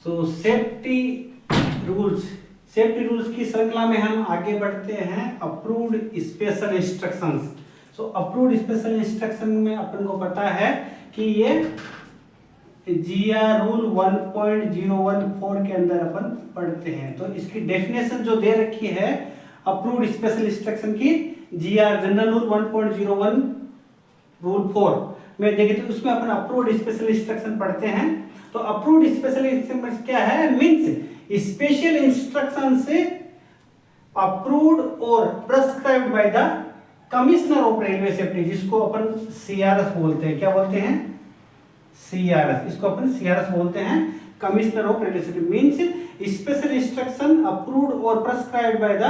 तो safety rules की श्रृंखला में हम आगे बढ़ते हैं अप्रूव्ड स्पेशल इंस्ट्रक्शंस। सो अप्रूव्ड स्पेशल इंस्ट्रक्शन में अपन को पता है कि ये जीआर रूल 1.014 के अंदर अपन पढ़ते हैं। तो इसकी डेफिनेशन जो दे रखी है अप्रूव्ड स्पेशल इंस्ट्रक्शन की, जीआर जनरल रूल 1.01 रूल 4 में देखें तो उसमें अपन अप्रूव्ड स्पेशल इंस्ट्रक्शन पढ़ते हैं। तो अप्रूव्ड स्पेशल इंस्ट्रक्शन क्या है? मींस स्पेशल इंस्ट्रक्शन से अप्रूव्ड और prescribed by the commissioner of railway safety, जिसको अपन सीआरएस बोलते हैं। क्या बोलते हैं? सीआरएस। इसको अपन सीआरएस बोलते हैं, commissioner of railway safety. Means special instruction approved और prescribed by the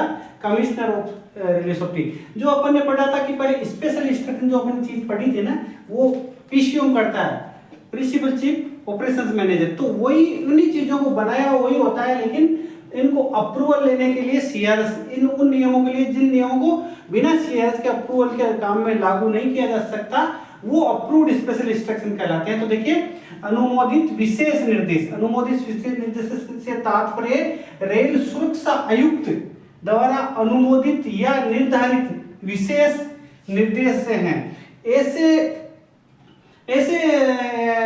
commissioner of railway safety. जो अपन ने पढ़ा था कि पहले स्पेशल इंस्ट्रक्शन जो अपन चीज पढ़ी थी ना, वो पीसीओ करता है, प्रिंसिपल चीफ ऑपरेशंस मैनेजर। तो वही उन्हीं चीजों को बनाया वही होता है, लेकिन इनको अप्रूवल लेने के लिए सीआरएस, इन उन नियमों के लिए जिन नियमों को बिना सीआरएस के अप्रूवल के काम में लागू नहीं किया जा सकता, वो अप्रूव्ड स्पेशल इंस्ट्रक्शन कहलाते हैं। तो देखिए, अनुमोदित विशेष निर्देश, अनुमोदित विशेष निर्देश से तात्पर्य रेल सुरक्षा आयुक्त द्वारा अनुमोदित या निर्धारित विशेष निर्देश से हैं। ऐसे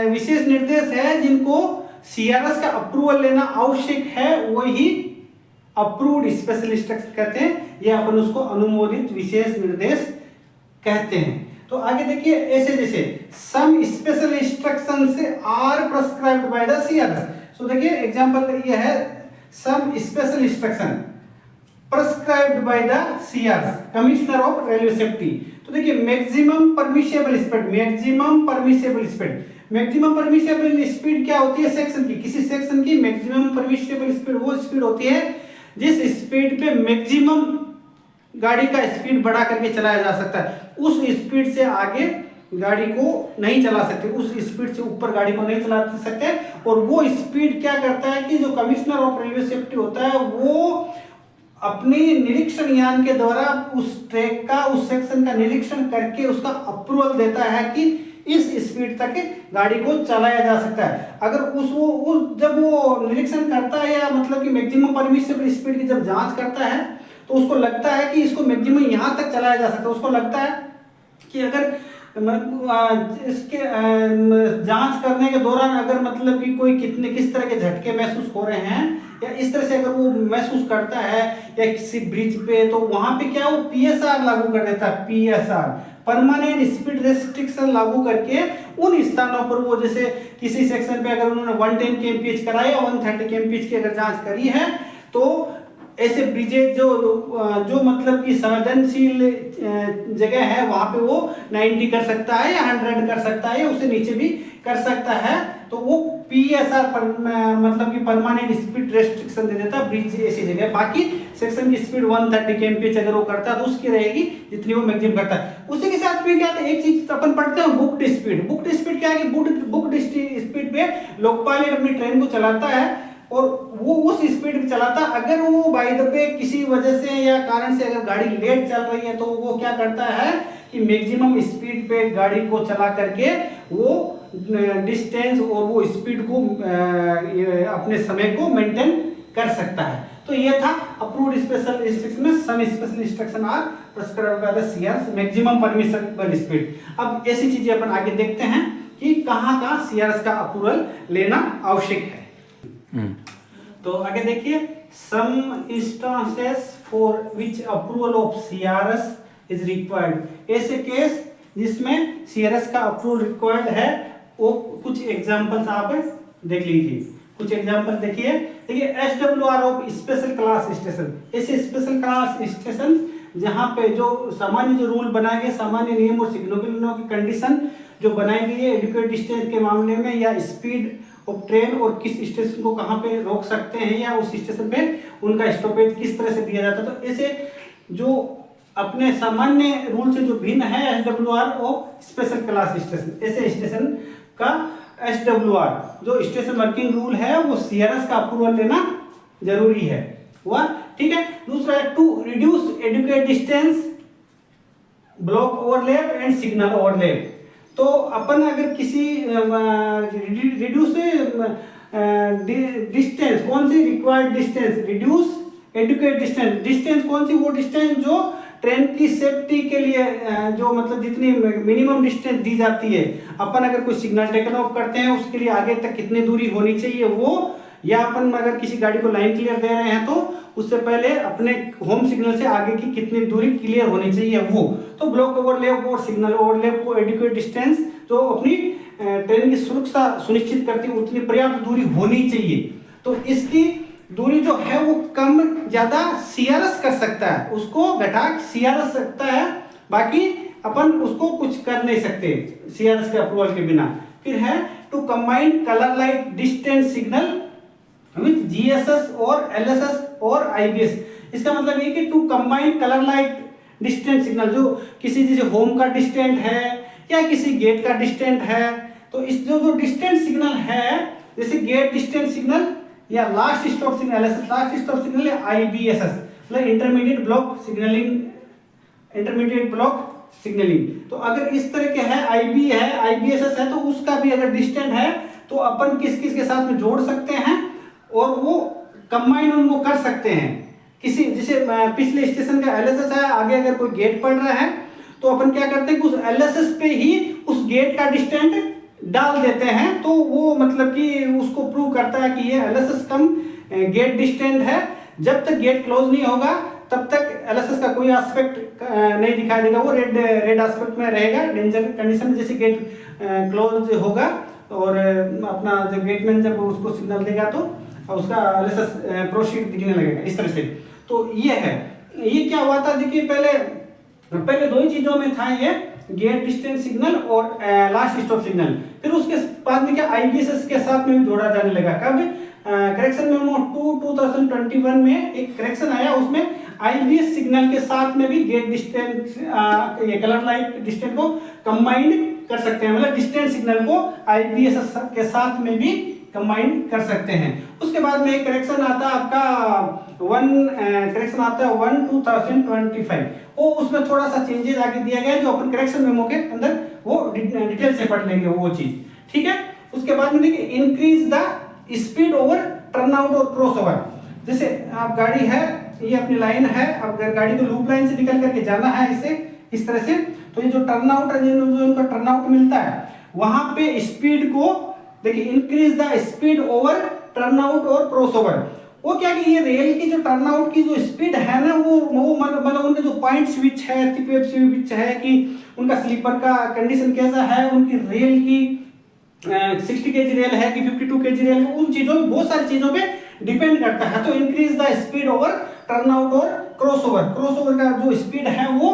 विशेष निर्देश है जिनको सीआरएस का अप्रूवल लेना आवश्यक है, वही अप्रूव्ड स्पेशल इंस्ट्रक्शन कहते हैं, या अपन उसको अनुमोदित विशेष निर्देश कहते हैं। तो आगे देखिए, ऐसे जैसे सम स्पेशल इंस्ट्रक्शन से are prescribed by the CRS. So देखिए एग्जांपल ये है, some special instruction prescribed by the CRS, commissioner of railway safety. तो देखिए, maximum permissible speed, maximum permissible speed, maximum permissible speed क्या होती है? सेक्शन की, किसी सेक्शन की मैक्सिमम परमिसेबल स्पीड वो स्पीड होती है जिस स्पीड पे मैक्सिमम गाड़ी का स्पीड बढ़ा करके चलाया जा सकता है। उस स्पीड से आगे गाड़ी को नहीं चला सकते, उस स्पीड से ऊपर गाड़ी को नहीं चला सकते। और वो स्पीड क्या करता है कि जो कमिश्नर ऑफ रेलवे सेफ्टी होता है, वो अपनी निरीक्षण यान के द्वारा उस ट्रैक का, उस सेक्शन का निरीक्षण करके उसका अप्रूवल देता है कि इस स्पीड तक गाड़ी को चलाया जा सकता है। अगर जब वो निरीक्षण करता है, या मतलब कि मैक्सिमम परमिसेबल स्पीड की जब जांच करता है, तो उसको लगता है कि इसको मैक्सिमम यहाँ तक चलाया जा सकता है। उसको लगता है कि अगर इसके जांच करने के दौरान अगर मतलब कि कोई किस तरह के झटके महसूस हो रहे हैं, या इस तरह से अगर वो महसूस करता है या किसी ब्रिज पे, तो वहां पे क्या वो पीएसआर लागू कर देता है, पीएसआर, परमानेंट स्पीड रेस्ट्रिक्शन लागू करके उन स्थानों पर वो, जैसे किसी सेक्शन पे अगर उन्होंने 110 kmph कराया, 130 kmph की अगर जांच करी है, तो ऐसे ब्रिजेज जो मतलब कि संवेदनशील जगह है, वहां पे वो 90 कर सकता है या 100 कर सकता है, या उससे नीचे भी कर सकता है। तो वो पीएसआर मतलब कि परमानेंट स्पीड रेस्ट्रिक्शन दे देता है ब्रिज ऐसी जगह। बाकी सेक्शन की स्पीड 130 kmph अगर वो करता है तो उसकी रहेगी जितनी वो मैक्सिमम करता है। उसी के साथ में क्या है, एक चीज अपन पढ़ते हैं, बुक्ड स्पीड। बुक्ड स्पीड क्या है कि बुक्ड स्पीड पे लोकपाल अपनी ट्रेन को चलाता है और वो उस स्पीड पे चलाता। अगर वो बाय द वे किसी वजह से या कारण से अगर गाड़ी लेट चल रही है, तो वो क्या करता है कि मैक्सिमम स्पीड पे गाड़ी को चला करके वो डिस्टेंस और वो स्पीड को अपने समय को मेंटेन कर सकता है। तो ये था अप्रूव्ड स्पेशल इंस्ट्रक्शन में some special instruction are prescribed by the CRS, maximum permissible speed. अब ऐसी चीजें अपन आगे देखते हैं कि कहां सीआरएस का अप्रूवल लेना आवश्यक है। तो आगे देखिए, some instances for which approval of CRS is required. ऐसे केस जिसमें सीआरएस का अप्रूवल रिक्वायर्ड है, वो कुछ एग्जांपल्स आप देख लीजिए। कुछ एग्जांपल देखिए SWR of special class station. ऐसे स्पेशल क्लास स्टेशन जहां पे जो सामान्य जो रूल बनाए गए, सामान्य नियम और सिग्नलों की कंडीशन जो बनाई गई है एडुकेट डिस्टेंस के मामले में, या स्पीड ऑफ ट्रेन और किस स्टेशन को कहां पे रोक सकते हैं, या उस स्टेशन पे उनका स्टॉपेज किस तरह से दिया जाता है। तो ऐसे जो अपने सामान्य रूल से जो भिन्न है SWR of special class station, ऐसे स्टेशन का एसडब्ल्यूआर जो स्टेशन वर्किंग रूल है, वो सीआरएस का अप्रूवल लेना जरूरी है। हुआ, ठीक है। दूसरा है to reduce adequate distance, block overlap and signal overlap. तो अपन अगर किसी रिड्यूस डिस्टेंस कौन सी required distance, reduce adequate distance, distance कौन सी, वो डिस्टेंस जो ट्रेन की सेफ्टी के लिए जो मतलब जितनी मिनिमम डिस्टेंस दी जाती है, अपन अगर कोई सिग्नल टेकन ऑफ करते हैं उसके लिए आगे तक कितनी दूरी होनी चाहिए वो, या अपन अगर किसी गाड़ी को लाइन क्लियर दे रहे हैं तो उससे पहले अपने होम सिग्नल से आगे की कितनी दूरी क्लियर होनी चाहिए वो। तो ब्लॉक ओवरलैप और सिग्नल ओवरलैप को एडिक्वेट डिस्टेंस जो अपनी ट्रेन की सुरक्षा सुनिश्चित करती है उतनी पर्याप्त दूरी होनी चाहिए। तो इसकी दूरी जो है वो कम ज्यादा सीआरएस कर सकता है, उसको घटा सीआरएस सकता है, बाकी अपन उसको कुछ कर नहीं सकते सीआरएस के अप्रूवल के बिना। फिर है to combine colour light distance signal with GSS और एलएसएस और आईबीएस। इसका मतलब ये कि to combine colour light distance signal, जो किसी जैसे होम का डिस्टेंस है या किसी गेट का डिस्टेंस है, तो इस जो डिस्टेंस सिग्नल है जैसे गेट डिस्टेंस सिग्नल या last stop signal, last stop signal या आईबीएसएस मतलब intermediate block signalling, intermediate block signalling. तो अगर इस तरह के है आईबी है आईबीएसएस है तो उसका भी अगर डिस्टेंस है तो अपन किस किस के साथ में जोड़ सकते हैं और वो कंबाइन उनको कर सकते हैं। किसी जैसे पिछले स्टेशन का एलएसएस है, आगे अगर कोई गेट पड़ रहा है तो अपन क्या करते हैं कि उस एलएसएस पे ही उस गेट का डिस्टेंस डाल देते हैं, तो वो मतलब कि उसको प्रूव करता है कि ये एलएसएस कम गेट डिस्टेंस है। जब तक गेट क्लोज नहीं होगा तब तक एलएसएस का कोई एस्पेक्ट नहीं दिखाई देगा, वो रेड एस्पेक्ट में रहेगा डेंजर कंडीशन में। जैसे गेट क्लोज होगा और अपना जब गेटमैन जब उसको सिग्नल देगा तो उसका एलएसएस प्रोसीड दिखने लगेगा इस तरह से। तो ये है, ये क्या हुआ था देखिए पहले दो ही चीजों में था, ये गेट डिस्टेंस सिग्नल और लास्ट स्टॉप सिग्नल। फिर उसके बाद में क्या आईबीएसएस के साथ में भी जोड़ा जाने लगा। कब? करेक्शन मेमो 2021 में एक करेक्शन आया, उसमें आईबीएस सिग्नल के साथ में भी गेट डिस्टेंस ये कलर लाइट डिस्टेंस को कंबाइंड कर सकते हैं, मतलब डिस्टेंस सिग्नल को आईबीएस के साथ में भी कंबाइन कर सकते हैं। उसके बाद में एक करेक्शन आता है आपका करेक्शन आता है 1/2025, वो उसमें थोड़ा सा चेंजेस आगे दिया गया है जो अपन करेक्शन मेमो के अंदर वो डिटेल से पढ़ लेंगे वो चीज, ठीक है। उसके बाद में देखिए increase the speed over turnout और क्रॉस ओवर। जैसे आप गाड़ी है, ये अपनी लाइन है, अब गाड़ी को लूप लाइन से निकल करके जाना है इसे इस तरह से, तो ये जो टर्नआउट है, जो इनका टर्नआउट मिलता है वहां पे स्पीड को देखिए increase the speed over turnout और क्रॉस ओवर। वो क्या कि ये रेल की जो टर्नआउट की जो स्पीड है ना वो मतलब उनके जो पॉइंट स्विच है, वेब स्विच है कि उनका स्लीपर का कंडीशन कैसा है, उनकी रेल की 60 kg रेल है कि 52 kg रेल है, उन चीजों में बहुत सारी चीजों पे डिपेंड करता है। तो increase the speed over turnout और क्रॉस ओवर का जो स्पीड है वो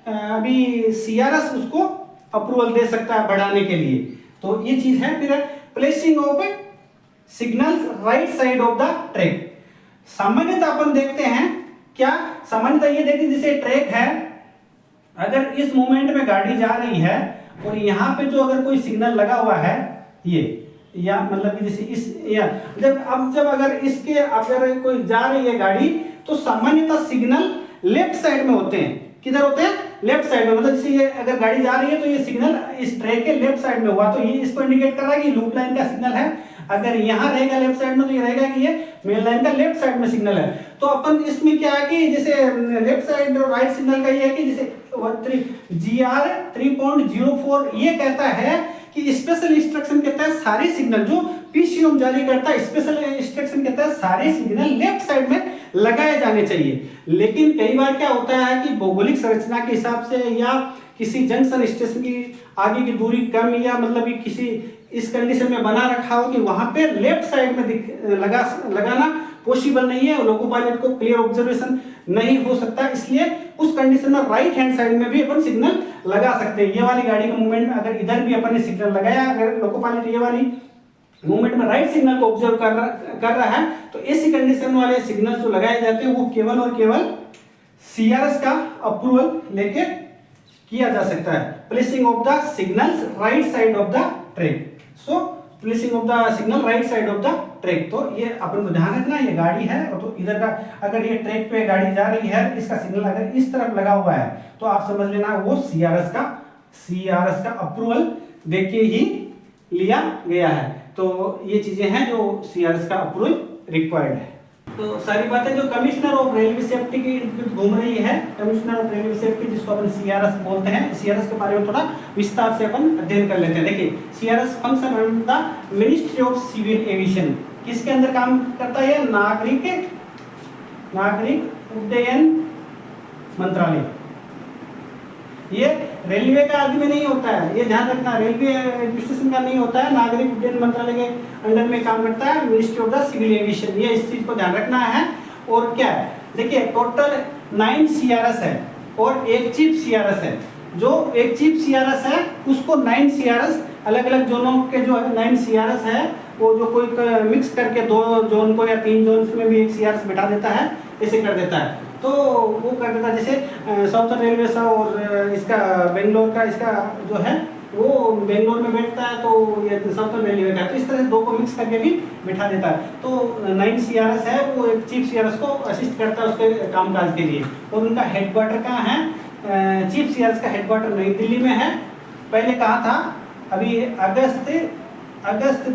अभी सीआरएस उसको अप्रूवल दे सकता है बढ़ाने के लिए, तो ये चीज है। फिर placing of signals right side of the track. सामान्यतः अपन देखते हैं क्या, सामान्यतः ये देखिए जैसे ट्रैक है, अगर इस मोमेंट में गाड़ी जा रही है और यहाँ पे जो अगर कोई सिग्नल लगा हुआ है ये, या मतलब कि जैसे इस या जब अगर इसके अगर कोई जा रही है गाड़ी तो सामान्यतः सिग्नल लेफ्ट साइड में होते हैं। किधर होते हैं? लेफ्ट साइड में, मतलब जैसे ये अगर गाड़ी जा रही है तो ये सिग्नल इस ट्रैक के लेफ्ट साइड में हुआ, तो ये इसको इंडिकेट कर रहा है कि लूप लाइन का सिग्नल है। अगर यहाँ रहेगा लेफ्ट साइड में तो ये रहेगा कि ये मेन लाइन का लेफ्ट साइड में सिग्नल है। तो अपन इसमें क्या है कि जैसे लेफ्ट साइड और राइट सिग्नल का ये है कि जैसे GR 3.04 ये कहता है कि स्पेशल इंस्ट्रक्शन के तहत सारे सिग्नल जो पीसीओएम जारी करता है, स्पेशल इंस्ट्रक्शन के तहत सारे सिग्नल लेफ्ट साइड में लगाए जाने चाहिए। लेकिन कई बार क्या होता है कि भौगोलिक संरचना के हिसाब से या किसी जंक्शन स्टेशन की आगे की दूरी कम या मतलब कि किसी इस कंडीशन में बना रखा हो कि वहां पे लेफ्ट साइड में लगाना पॉसिबल नहीं है, लोको पायलट को क्लियर ऑब्जर्वेशन नहीं हो सकता, इसलिए उस कंडीशन में राइट हैंड साइड में भी अपन सिग्नल लगा सकते हैं। ये वाली गाड़ी के मूवमेंट में अगर इधर भी अपन ने सिग्नल लगाया, अगर लोको पायलट ये वाली मूवमेंट में राइट सिग्नल को ऑब्जर्व कर रहा है तो ऐसी कंडीशन वाले सिग्नल जो लगाए जाते हैं वो केवल और केवल सीआरएस का अप्रूवल लेके किया जा सकता है। Placing of the signals right side of the track, so placing of the signal right side of the track. तो ये अपन को ध्यान रखना, ये गाड़ी है और तो इधर का अगर ये ट्रैक पे गाड़ी जा रही है, इसका सिग्नल अगर इस तरफ लगा हुआ है तो आप समझ लेना वो सीआरएस का अप्रूवल देके ही लिया गया है। तो ये चीजें हैं जो सीआरएस का अप्रूवल रिक्वायर्ड है। तो सारी बातें जो कमिश्नर ऑफ रेलवे सेफ्टी की घूम रही है, कमिश्नर ऑफ रेलवे सेफ्टी जिसको अपन सीआरएस बोलते हैं, सीआरएस के बारे में थोड़ा विस्तार से अपन अध्ययन कर लेते हैं। देखिए CRS function under the ministry of civil aviation, किसके अंदर काम करता है? नागरिक उड्डयन मंत्रालय। ये रेलवे का आदमी नहीं होता है, ये ध्यान रखना, रेलवे एडमिनिस्ट्रेशन का नहीं होता है, नागरिक उड्डयन मंत्रालय के अंडर में काम करता है ministry of the civil aviation. ये इस चीज को ध्यान रखना है। और क्या है, देखिए टोटल 9 सीआरएस है और एक चीफ सीआरएस है। जो एक चीफ सीआरएस है उसको 9 सीआरएस अलग अलग जोनों के जो है 9 सीआरएस है, वो जो कोई मिक्स करके 2 जोन को या 3 जोन में भी एक सीआरएस बिठा देता है, ऐसे कर देता है। तो वो कर देता है, जैसे साउथर्न रेलवे सा और इसका बेंगलोर का इसका जो है वो बेंगलोर में बैठता है, तो ये साउथर्न रेलवे का, तो इस तरह से 2 को मिक्स करके भी बिठा देता है। तो 9 सीआरएस है, वो एक चीफ सीआरएस को असिस्ट करता है उसके कामकाज के लिए। और उनका हेडक्वार्टर कहाँ है? चीफ सीआरएस का हेडक्वार्टर नई दिल्ली में है। पहले कहाँ था? अभी अगस्त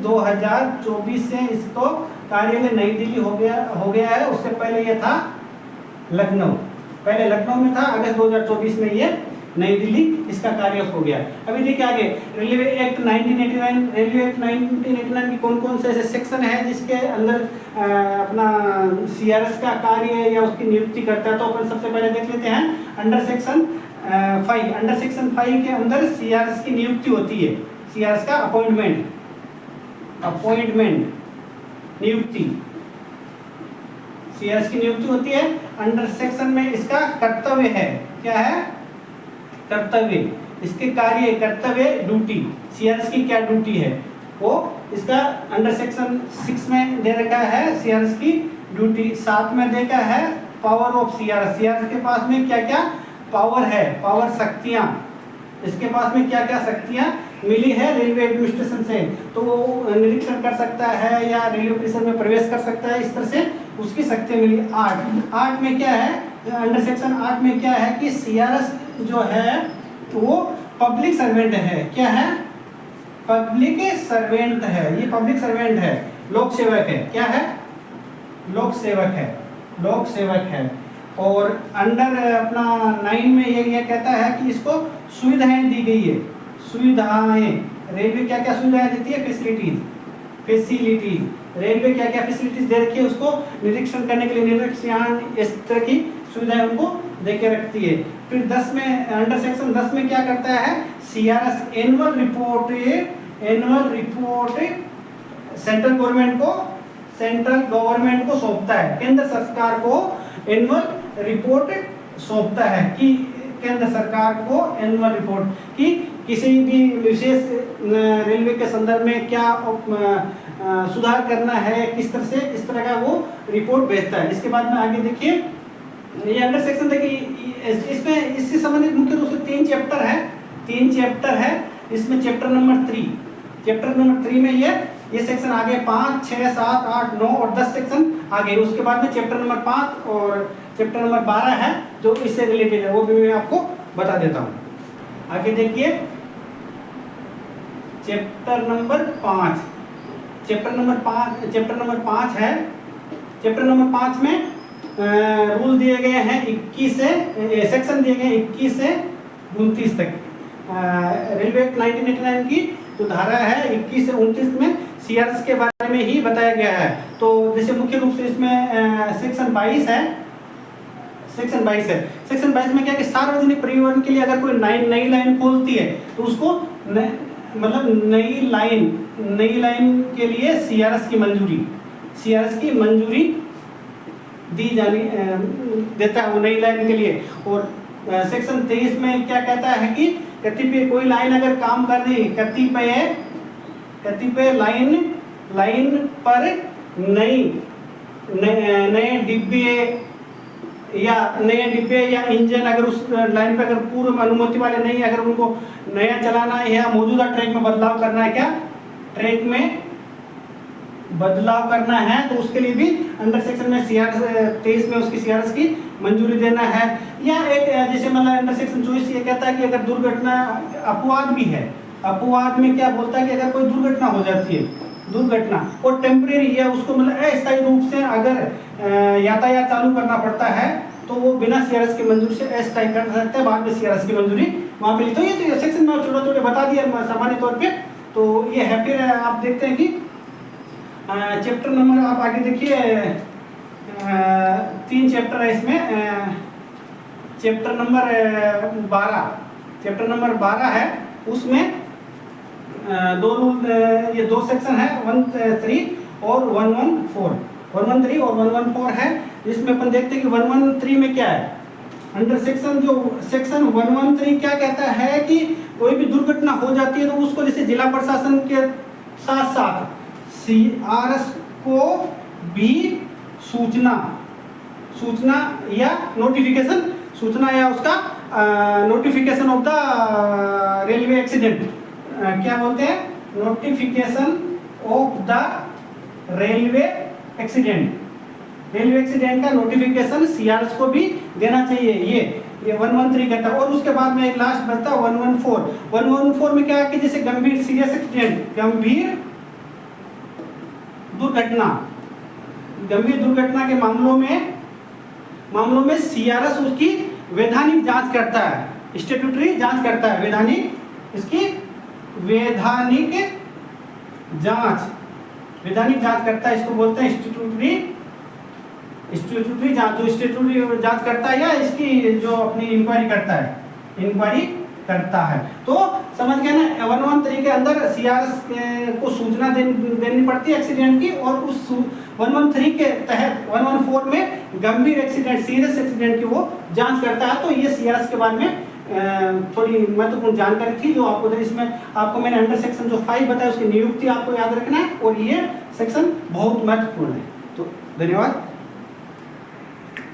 2024 से इसको कार्यालय नई दिल्ली हो गया है। उससे पहले ये था लखनऊ, पहले लखनऊ में था, अगस्त 2024 में ये नई दिल्ली इसका कार्य हो गया। अभी देखिए आगे रेलवे एक्ट 1989, रेलवे एक्ट 1989 की कौन कौन से ऐसे सेक्शन है जिसके अंदर अपना सीआरएस का कार्य या उसकी नियुक्ति करता है। तो अपन सबसे पहले देख लेते हैं अंडर सेक्शन 5। अंडर सेक्शन 5 के अंदर सीआरएस की नियुक्ति होती है, सीआरएस का अपॉइंटमेंट नियुक्ति, सीआरएस की नियुक्ति होती है। अंडर सेक्शन में इसका कर्तव्य है, क्या है? कर्तव्य, इसके कार्य, कर्तव्य, ड्यूटी, सीआरएस की क्या ड्यूटी है वो इसका अंडर सेक्शन 6 में दे रखा है सीआरएस की ड्यूटी। 7 में देखा है पावर ऑफ सीआरएस, सीआरएस के पास में क्या क्या पावर है, पावर शक्तियां, इसके पास में क्या क्या शक्तियां मिली है रेलवे एडमिनिस्ट्रेशन से। तो वो निरीक्षण कर सकता है या रेलवे परिसर में प्रवेश कर सकता है, इस तरह से उसकी शक्तियां मिली। 8 में क्या है? अंडर सेक्शन 8 में क्या है कि सीआरएस जो है वो पब्लिक सर्वेंट है। क्या है? पब्लिक सर्वेंट है, ये पब्लिक सर्वेंट है, लोक सेवक है। क्या है? लोक सेवक है। और अंडर अपना 9 में ये कहता है कि इसको सुविधाएं दी गई है, सुविधाएं, रेलवे क्या क्या सुविधाएं देती है? फैसिलिटीज, रेलवे क्या क्या फैसिलिटीज दे रखी है उसको निरीक्षण करने के लिए, निरीक्षण इस तरह की सुविधाएं उनको दे के रखती है। फिर 10 में, अंडर सेक्शन 10 में क्या करता है? CRS annual report central government को सौंपता है, केंद्र सरकार को एनुअल रिपोर्ट सौंपता है कि केंद्र सरकार को एनुअल रिपोर्ट कि किसी भी विशेष रेलवे के संदर्भ में क्या सुधार करना है, किस तरह से, इस तरह का वो रिपोर्ट भेजता है। इसके बाद में आगे देखिए, ये अंडर सेक्शन देखिए, इसमें इससे संबंधित मुख्य रूप से 3 चैप्टर है। इसमें चैप्टर नंबर 3 में ये सेक्शन आगे 5, 6, 7, 8, 9 और 10 सेक्शन आगे। उसके बाद में चैप्टर नंबर 5 और चैप्टर नंबर 12 है जो इससे रिलेटेड है, वो भी मैं आपको बता देता हूँ। आगे देखिए चैप्टर नंबर 5 है। चैप्टर नंबर 5 में रूल दिए गए हैं 21 से, सेक्शन दिए गए 21 से 29 तक। रेलवे एक्ट 1989 की जो धारा है 21 से 29 में सीआरएस के बारे में ही बताया गया है। तो जैसे मुख्य रूप से इसमें सेक्शन 22 है। सेक्शन 22 में क्या कि सार्वजनिक परिवहन के लिए अगर कोई नई लाइन खोलती है तो उसको मतलब नई लाइन के लिए सीआरएस की मंजूरी दी जानी देता है वो नई लाइन के लिए। और सेक्शन 23 में क्या कहता है कि कतिपय कोई लाइन अगर काम कर रही, कतिपय लाइन पर नए डिब्बे या इंजन अगर उस लाइन पे अगर पूर्व अनुमति वाले नहीं, अगर उनको नया चलाना है या मौजूदा ट्रैक में बदलाव करना है, क्या ट्रैक में बदलाव करना है, तो उसके लिए भी अंडर सेक्शन में सीआरएस 23 में उसकी सीआरएस की मंजूरी देना है। या एक जैसे मतलब अंडर सेक्शन 24 ये कहता है कि अगर दुर्घटना अपवाद भी है, अपवाद में क्या बोलता है कि अगर कोई दुर्घटना हो जाती है, दुर्घटना, और टेम्परेरी या उसको मतलब अस्थायी रूप से अगर यातायात चालू करना पड़ता है तो वो बिना सीआरएस की मंजूरी से अस्थायी कर सकते हैं, बाद में सीआरएस की मंजूरी वहाँ पे ली। तो ये तो सेक्शन में छोटा छोटे बता दिया सामान्य तौर पे। तो ये है, फिर आप देखते हैं कि चैप्टर नंबर आप आगे देखिए, 3 चैप्टर है इसमें। चैप्टर नंबर 12 है, उसमें दो रूल, ये 2 सेक्शन है, 113 और 114, 113 और 114 है। इसमें अपन देखते हैं कि 113 में क्या है, अंडर सेक्शन जो सेक्शन 113 क्या कहता है कि कोई भी दुर्घटना हो जाती है तो उसको जैसे जिला प्रशासन के साथ साथ सीआरएस को भी सूचना या नोटिफिकेशन, सूचना या उसका notification of the railway accident, क्या बोलते हैं, notification of the railway accident का नोटिफिकेशन सीआरएस को भी देना चाहिए। ये 113 कहता है। और उसके बाद में एक लास्ट बचता है 114 में क्या है कि जैसे गंभीर सीरियस एक्सीडेंट, गंभीर दुर्घटना के मामलों में सीआरएस उसकी वैधानिक जांच करता है, स्टैट्यूटरी जांच करता है, वैधानिक जांच करता है। इसको बोलते हैं स्टैट्यूटरी जांच। जो स्टैट्यूटरी जांच करता है या इसकी जो अपनी इंक्वायरी करता है। तो समझ गए ना, 113 के अंदर सीआरएस को सूचना देनी पड़ती है एक्सीडेंट की, और उस 113 के तहत 114 में गंभीर एक्सीडेंट, सीरियस एक्सीडेंट की वो जांच करता है। तो ये सीआरएस के बारे में थोड़ी महत्वपूर्ण जानकारी थी जो आपको दी। इसमें आपको मैंने अंडर सेक्शन जो 5 बताया उसकी नियुक्ति आपको याद रखना है, और ये सेक्शन बहुत महत्वपूर्ण है। तो धन्यवाद।